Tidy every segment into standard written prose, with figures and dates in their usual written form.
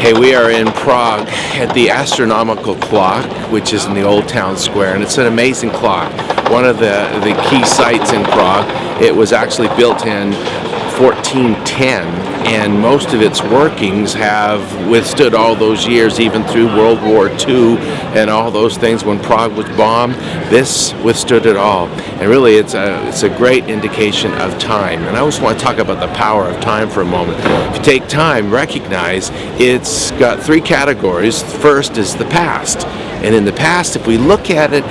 Okay, we are in Prague at the Astronomical Clock, which is in the Old Town Square, and it's an amazing clock. One of the key sites in Prague. It was actually built in 1410, and most of its workings have withstood all those years, even through World War II and all those things. When Prague was bombed, this withstood it all. And really, it's a great indication of time. And I always want to talk about the power of time for a moment. If you take time, recognize it's got three categories. First is the past. And in the past, if we look at it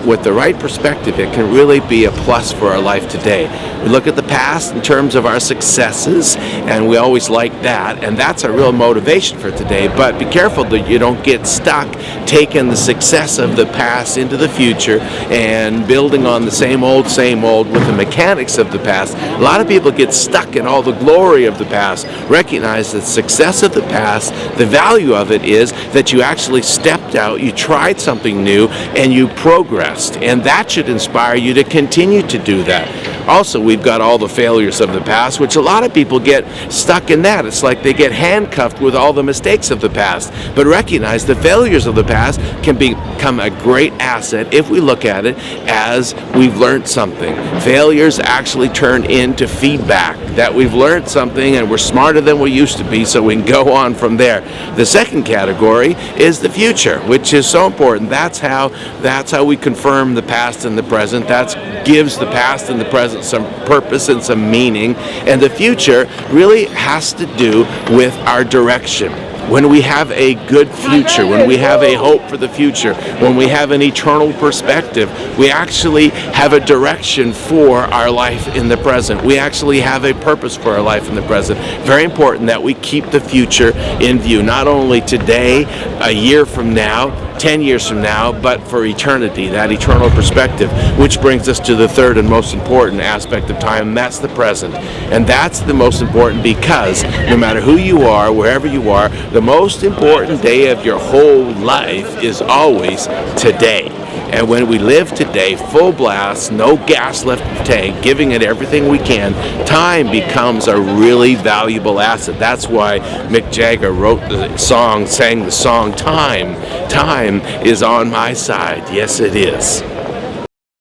with the right perspective, it can really be a plus for our life today. We look at the past in terms of our successes, and we always like that, and that's a real motivation for today. But be careful that you don't get stuck taking the success of the past into the future and building on the same old with the mechanics of the past. A lot of people get stuck in all the glory of the past. Recognize the success of the past, the value of it is that you actually stepped out, you tried something new, and you progressed, and that should inspire you to continue to do that. Also, we've got all the failures of the past, which a lot of people get stuck in that. It's like they get handcuffed with all the mistakes of the past. But recognize the failures of the past can become a great asset if we look at it as we've learned something. Failures actually turn into feedback that we've learned something and we're smarter than we used to be, so we can go on from there. The second category is the future, which is so important. That's how we confirm the past and the present. That gives the past and the present some purpose and some meaning. And the future really has to do with our direction. When we have a good future, when we have a hope for the future, when we have an eternal perspective, we actually have a direction for our life in the present. We actually have a purpose for our life in the present. Very important that we keep the future in view, not only today, a year from now, 10 years from now, but for eternity, that eternal perspective, which brings us to the third and most important aspect of time, and that's the present. And that's the most important because no matter who you are, wherever you are, the most important day of your whole life is always today. And when we live today, full blast, no gas left in the tank, giving it everything we can, time becomes a really valuable asset. That's why Mick Jagger wrote the song, sang the song, Time. Time is on my side. Yes, it is.